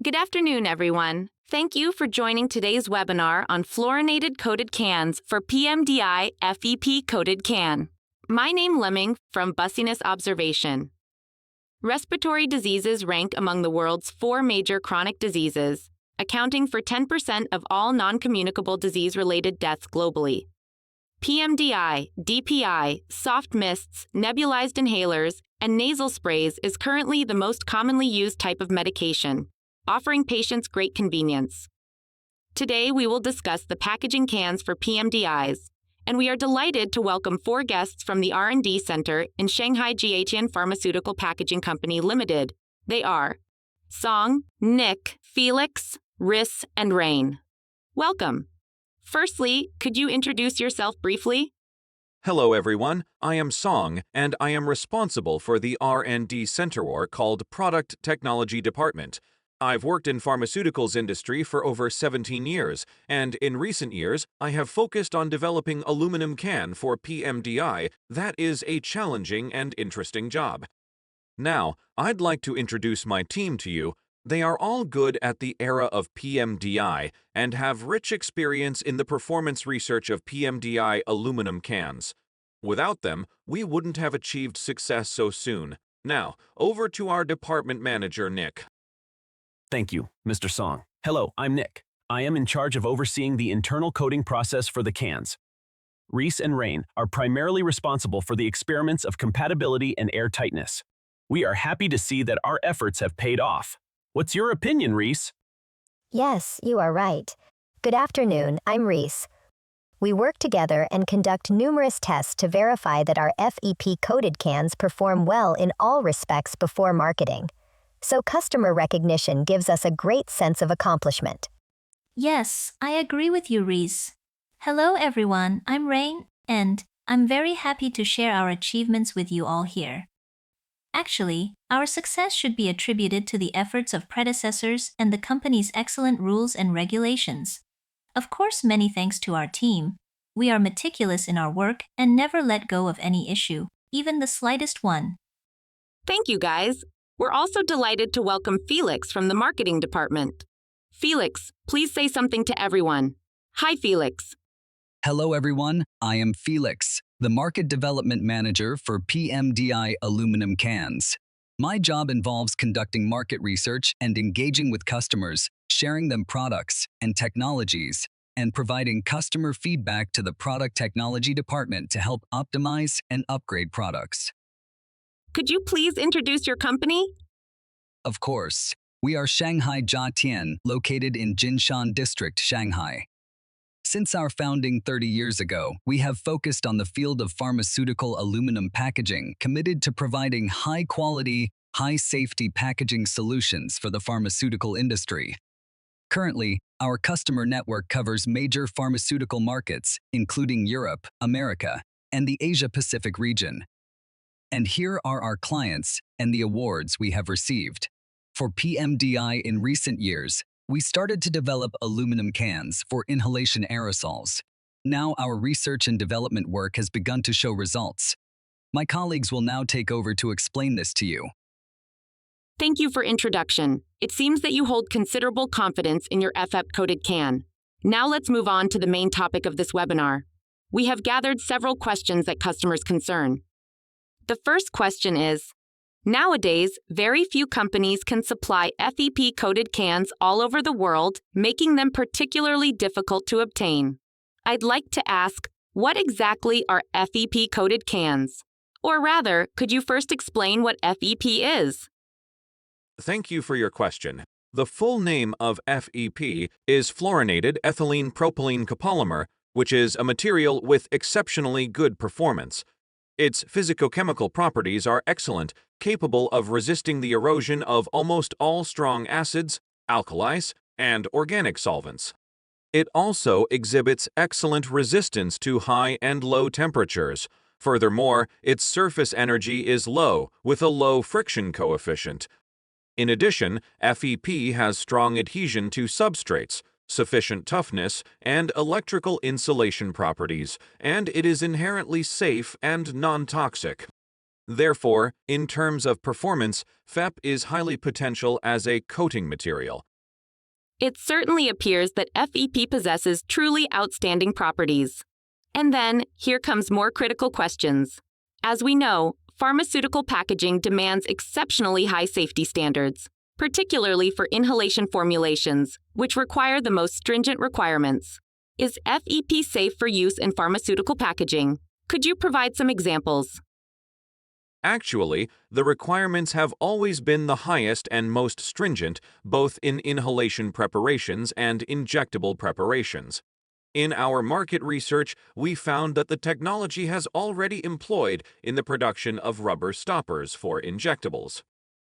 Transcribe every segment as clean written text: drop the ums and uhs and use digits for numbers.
Good afternoon, everyone. Thank you for joining today's webinar on fluorinated coated cans for PMDI FEP Coated Can. My name Lemming from Bussiness Observation. Respiratory diseases rank among the world's 4 major chronic diseases, accounting for 10% of all non-communicable disease-related deaths globally. PMDI, DPI, soft mists, nebulized inhalers, and nasal sprays is currently the most commonly used type of medication, offering patients great convenience. Today, we will discuss the packaging cans for PMDIs, and we are delighted to welcome 4 guests from the R&D Center in Shanghai Jiatian Pharmaceutical Packaging Company Limited. They are Song, Nick, Felix, Riss, and Rain. Welcome. Firstly, could you introduce yourself briefly? Hello everyone, I am Song, and I am responsible for the R&D Center called Product Technology Department. I've worked in pharmaceuticals industry for over 17 years, and in recent years, I have focused on developing aluminum can for PMDI. That is a challenging and interesting job. Now, I'd like to introduce my team to you. They are all good at the era of PMDI and have rich experience in the performance research of PMDI aluminum cans. Without them, we wouldn't have achieved success so soon. Now, over to our department manager, Nick. Thank you, Mr. Song. Hello, I'm Nick. I am in charge of overseeing the internal coating process for the cans. Reese and Rain are primarily responsible for the experiments of compatibility and airtightness. We are happy to see that our efforts have paid off. What's your opinion, Reese? Yes, you are right. Good afternoon, I'm Reese. We work together and conduct numerous tests to verify that our FEP coated cans perform well in all respects before marketing. So customer recognition gives us a great sense of accomplishment. Yes, I agree with you, Reese. Hello everyone, I'm Rain, and I'm very happy to share our achievements with you all here. Actually, our success should be attributed to the efforts of predecessors and the company's excellent rules and regulations. Of course, many thanks to our team. We are meticulous in our work and never let go of any issue, even the slightest one. Thank you, guys. We're also delighted to welcome Felix from the marketing department. Felix, please say something to everyone. Hi, Felix. Hello everyone, I am Felix, the Market Development Manager for PMDI aluminum cans. My job involves conducting market research and engaging with customers, sharing them products and technologies, and providing customer feedback to the Product Technology Department to help optimize and upgrade products. Could you please introduce your company? Of course, we are Shanghai Jiatian, located in Jinshan District, Shanghai. Since our founding 30 years ago, we have focused on the field of pharmaceutical aluminum packaging, committed to providing high-quality, high-safety packaging solutions for the pharmaceutical industry. Currently, our customer network covers major pharmaceutical markets, including Europe, America, and the Asia-Pacific region. And here are our clients and the awards we have received. For PMDI in recent years, we started to develop aluminum cans for inhalation aerosols. Now our research and development work has begun to show results. My colleagues will now take over to explain this to you. Thank you for introduction. It seems that you hold considerable confidence in your FEP coated can. Now let's move on to the main topic of this webinar. We have gathered several questions that customers concern. The first question is, nowadays, very few companies can supply FEP coated cans all over the world, making them particularly difficult to obtain. I'd like to ask, what exactly are FEP coated cans? Or rather, could you first explain what FEP is? Thank you for your question. The full name of FEP is fluorinated ethylene propylene copolymer, which is a material with exceptionally good performance. Its physicochemical properties are excellent, capable of resisting the erosion of almost all strong acids, alkalis, and organic solvents. It also exhibits excellent resistance to high and low temperatures. Furthermore, its surface energy is low, with a low friction coefficient. In addition, FEP has strong adhesion to substrates, sufficient toughness, and electrical insulation properties, and it is inherently safe and non-toxic. Therefore, in terms of performance, FEP is highly potential as a coating material. It certainly appears that FEP possesses truly outstanding properties. And then, here comes more critical questions. As we know, pharmaceutical packaging demands exceptionally high safety standards, particularly for inhalation formulations, which require the most stringent requirements. Is FEP safe for use in pharmaceutical packaging? Could you provide some examples? Actually, the requirements have always been the highest and most stringent, both in inhalation preparations and injectable preparations. In our market research, we found that the technology has already employed in the production of rubber stoppers for injectables.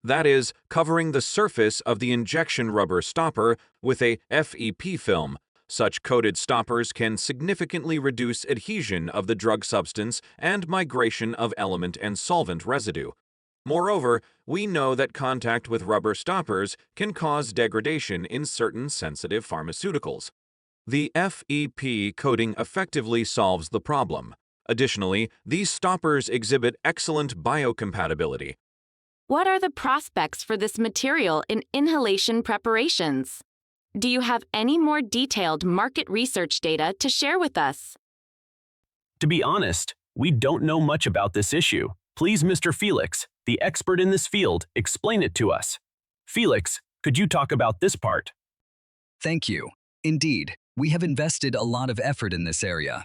That is, covering the surface of the injection rubber stopper with a FEP film. Such coated stoppers can significantly reduce adhesion of the drug substance and migration of element and solvent residue. Moreover, we know that contact with rubber stoppers can cause degradation in certain sensitive pharmaceuticals. The FEP coating effectively solves the problem. Additionally, these stoppers exhibit excellent biocompatibility. What are the prospects for this material in inhalation preparations? Do you have any more detailed market research data to share with us? To be honest, we don't know much about this issue. Please, Mr. Felix, the expert in this field, explain it to us. Felix, could you talk about this part? Thank you. Indeed, we have invested a lot of effort in this area.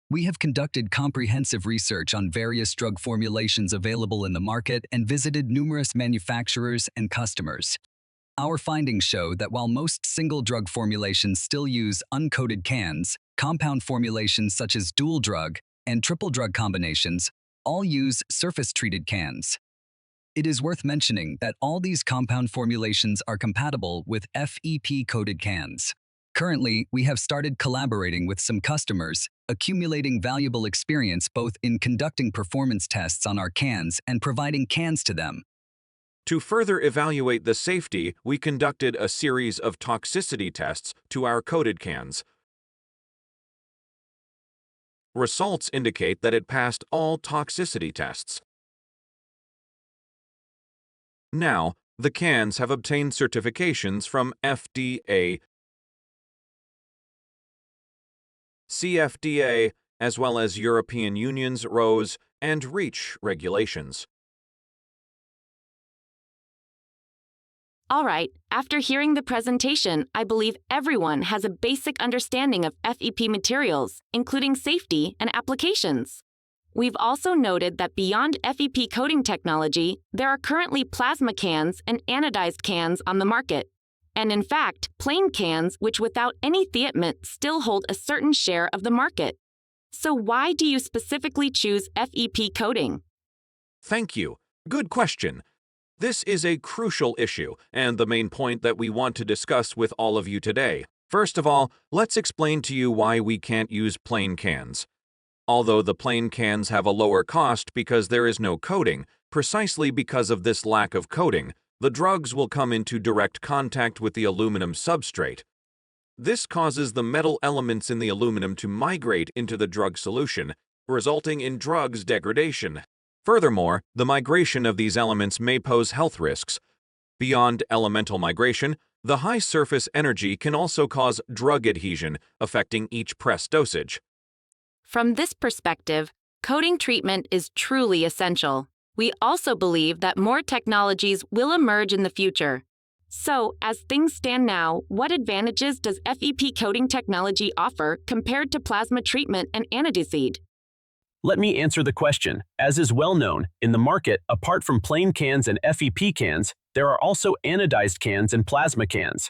We have conducted comprehensive research on various drug formulations available in the market and visited numerous manufacturers and customers. Our findings show that while most single drug formulations still use uncoated cans, compound formulations such as dual drug and triple drug combinations all use surface-treated cans. It is worth mentioning that all these compound formulations are compatible with FEP coated cans. Currently, we have started collaborating with some customers, accumulating valuable experience both in conducting performance tests on our cans and providing cans to them. To further evaluate the safety, we conducted a series of toxicity tests to our coated cans. Results indicate that it passed all toxicity tests. Now, the cans have obtained certifications from FDA, CFDA, as well as European Union's RoHS and REACH regulations. All right, after hearing the presentation, I believe everyone has a basic understanding of FEP materials, including safety and applications. We've also noted that beyond FEP coating technology, there are currently plasma cans and anodized cans on the market. And in fact, plain cans, which without any thietment still hold a certain share of the market. So why do you specifically choose FEP coating? Thank you. Good question. This is a crucial issue and the main point that we want to discuss with all of you today. First of all, let's explain to you why we can't use plain cans. Although the plain cans have a lower cost because there is no coating, precisely because of this lack of coating, the drugs will come into direct contact with the aluminum substrate. This causes the metal elements in the aluminum to migrate into the drug solution, resulting in drugs degradation. Furthermore, the migration of these elements may pose health risks. Beyond elemental migration, the high surface energy can also cause drug adhesion, affecting each press dosage. From this perspective, coating treatment is truly essential. We also believe that more technologies will emerge in the future. So, as things stand now, what advantages does FEP coating technology offer compared to plasma treatment and anodized? Let me answer the question. As is well known, in the market, apart from plain cans and FEP cans, there are also anodized cans and plasma cans.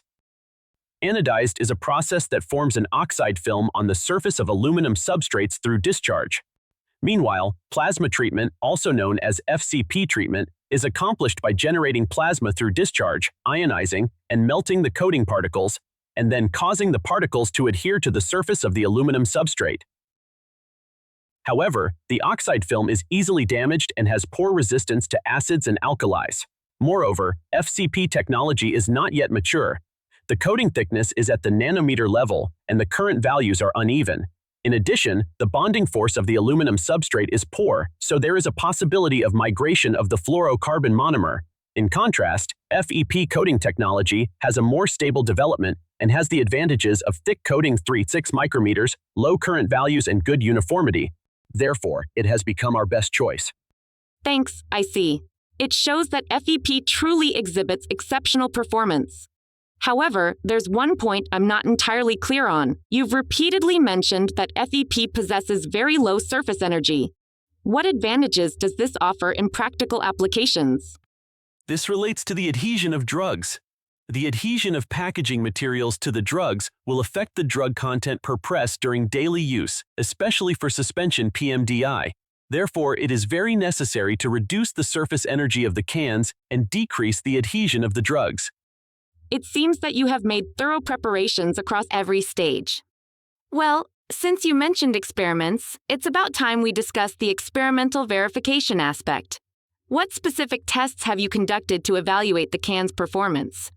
Anodized is a process that forms an oxide film on the surface of aluminum substrates through discharge. Meanwhile, plasma treatment, also known as FCP treatment, is accomplished by generating plasma through discharge, ionizing, and melting the coating particles, and then causing the particles to adhere to the surface of the aluminum substrate. However, the oxide film is easily damaged and has poor resistance to acids and alkalis. Moreover, FCP technology is not yet mature. The coating thickness is at the nanometer level, and the current values are uneven. In addition, the bonding force of the aluminum substrate is poor, so there is a possibility of migration of the fluorocarbon monomer. In contrast, FEP coating technology has a more stable development and has the advantages of thick coating 3-6 micrometers, low current values, and good uniformity. Therefore, it has become our best choice. Thanks, I see. It shows that FEP truly exhibits exceptional performance. However, there's one point I'm not entirely clear on. You've repeatedly mentioned that FEP possesses very low surface energy. What advantages does this offer in practical applications? This relates to the adhesion of drugs. The adhesion of packaging materials to the drugs will affect the drug content per press during daily use, especially for suspension PMDI. Therefore, it is very necessary to reduce the surface energy of the cans and decrease the adhesion of the drugs. It seems that you have made thorough preparations across every stage. Well, since you mentioned experiments, it's about time we discuss the experimental verification aspect. What specific tests have you conducted to evaluate the can's performance?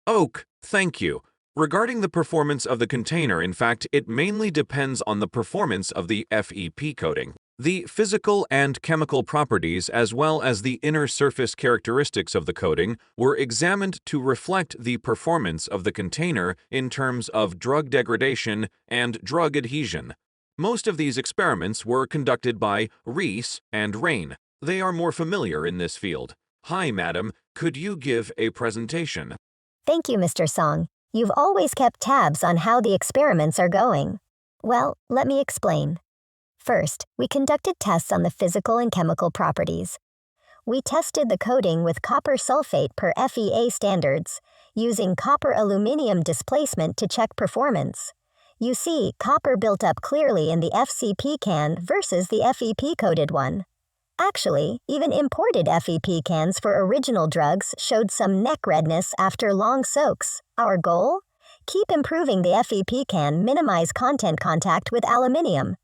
Oak, thank you. Regarding the performance of the container, in fact, it mainly depends on the performance of the FEP coating. The physical and chemical properties as well as the inner surface characteristics of the coating were examined to reflect the performance of the container in terms of drug degradation and drug adhesion. Most of these experiments were conducted by Reese and Rain. They are more familiar in this field. Hi, madam, could you give a presentation? Thank you, Mr. Song. You've always kept tabs on how the experiments are going. Well, let me explain. First, we conducted tests on the physical and chemical properties. We tested the coating with copper sulfate per FEA standards, using copper-aluminum displacement to check performance. You see, copper built up clearly in the FCP can versus the FEP-coated one. Actually, even imported FEP cans for original drugs showed some neck redness after long soaks. Our goal? Keep improving the FEP can, minimize content contact with aluminium.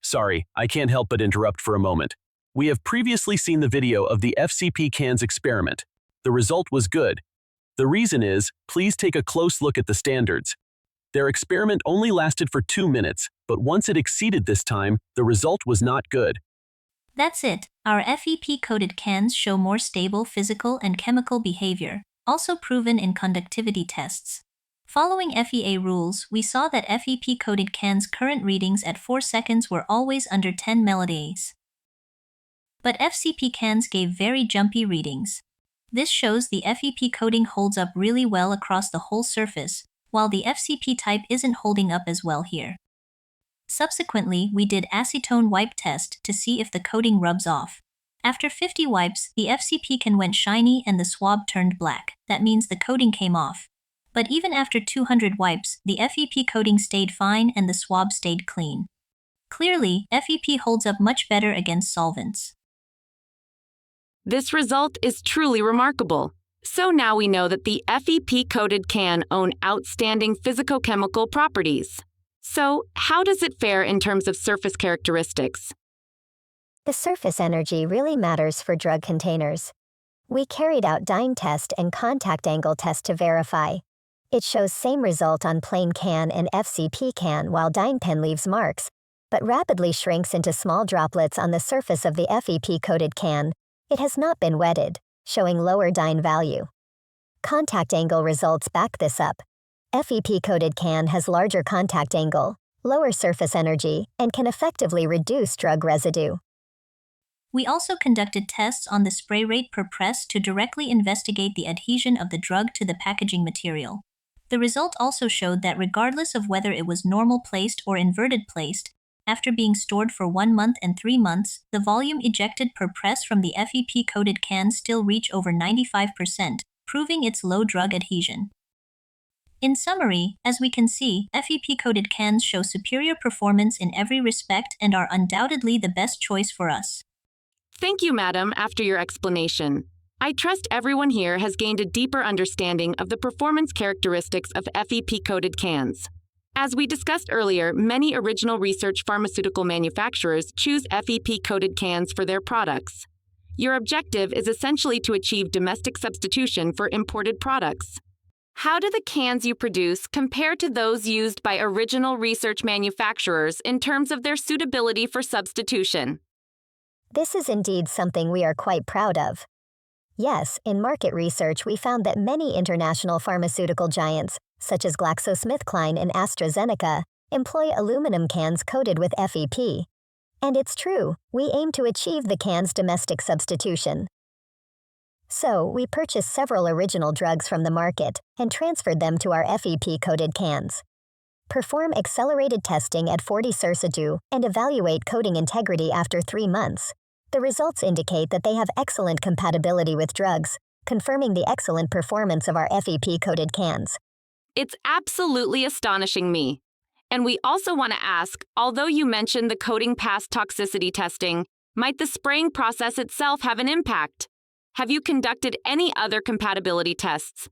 Sorry, I can't help but interrupt for a moment. We have previously seen the video of the FCP cans experiment. The result was good. The reason is, please take a close look at the standards. Their experiment only lasted for 2 minutes, but once it exceeded this time, the result was not good. That's it. Our FEP-coated cans show more stable physical and chemical behavior, also proven in conductivity tests. Following FEA rules, we saw that FEP-coated cans' current readings at 4 seconds were always under 10 milliamps. But FCP cans gave very jumpy readings. This shows the FEP coating holds up really well across the whole surface, while the FCP type isn't holding up as well here. Subsequently, we did acetone wipe test to see if the coating rubs off. After 50 wipes, the FCP can went shiny and the swab turned black. That means the coating came off. But even after 200 wipes, the FEP coating stayed fine and the swab stayed clean. Clearly, FEP holds up much better against solvents. This result is truly remarkable. So now we know that the FEP-coated can own outstanding physicochemical properties. So, how does it fare in terms of surface characteristics? The surface energy really matters for drug containers. We carried out dyne test and contact angle test to verify. It shows same result on plain can and FCP can while dyne pen leaves marks, but rapidly shrinks into small droplets on the surface of the FEP-coated can. It has not been wetted, showing lower dyne value. Contact angle results back this up. FEP-coated can has larger contact angle, lower surface energy, and can effectively reduce drug residue. We also conducted tests on the spray rate per press to directly investigate the adhesion of the drug to the packaging material. The result also showed that regardless of whether it was normal placed or inverted placed, after being stored for 1 month and 3 months, the volume ejected per press from the FEP-coated can still reach over 95%, proving its low drug adhesion. In summary, as we can see, FEP-coated cans show superior performance in every respect and are undoubtedly the best choice for us. Thank you, madam, after your explanation. I trust everyone here has gained a deeper understanding of the performance characteristics of FEP-coated cans. As we discussed earlier, many original research pharmaceutical manufacturers choose FEP-coated cans for their products. Your objective is essentially to achieve domestic substitution for imported products. How do the cans you produce compare to those used by original research manufacturers in terms of their suitability for substitution? This is indeed something we are quite proud of. Yes, in market research, we found that many international pharmaceutical giants, such as GlaxoSmithKline and AstraZeneca, employ aluminum cans coated with FEP. And it's true, we aim to achieve the can's domestic substitution. So, we purchased several original drugs from the market and transferred them to our FEP coated cans. Perform accelerated testing at 40 Cersiju and evaluate coating integrity after 3 months. The results indicate that they have excellent compatibility with drugs, confirming the excellent performance of our FEP coated cans. It's absolutely astonishing me. And we also want to ask, although you mentioned the coating passed toxicity testing, might the spraying process itself have an impact? Have you conducted any other compatibility tests?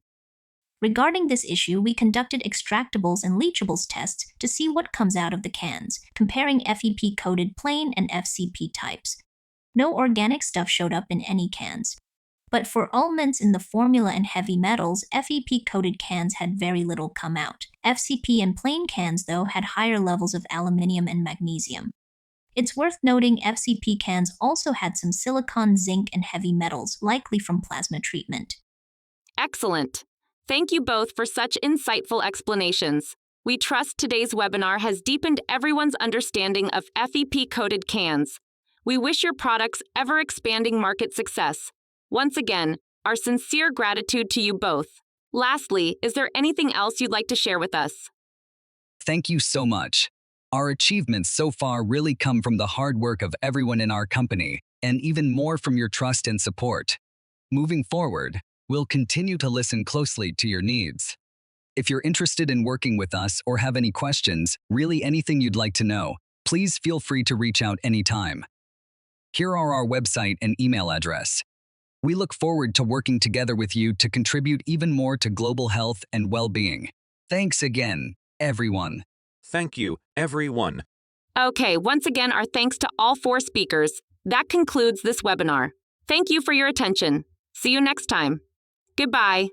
Regarding this issue, we conducted extractables and leachables tests to see what comes out of the cans, comparing FEP-coated plain and FCP types. No organic stuff showed up in any cans. But for elements in the formula and heavy metals, FEP-coated cans had very little come out. FCP and plain cans, though, had higher levels of aluminium and magnesium. It's worth noting FCP cans also had some silicon, zinc, and heavy metals, likely from plasma treatment. Excellent. Thank you both for such insightful explanations. We trust today's webinar has deepened everyone's understanding of FEP-coated cans. We wish your products ever-expanding market success. Once again, our sincere gratitude to you both. Lastly, is there anything else you'd like to share with us? Thank you so much. Our achievements so far really come from the hard work of everyone in our company, and even more from your trust and support. Moving forward, we'll continue to listen closely to your needs. If you're interested in working with us or have any questions, really anything you'd like to know, please feel free to reach out anytime. Here are our website and email address. We look forward to working together with you to contribute even more to global health and well-being. Thanks again, everyone. Thank you, everyone. Okay, once again, our thanks to all 4 speakers. That concludes this webinar. Thank you for your attention. See you next time. Goodbye.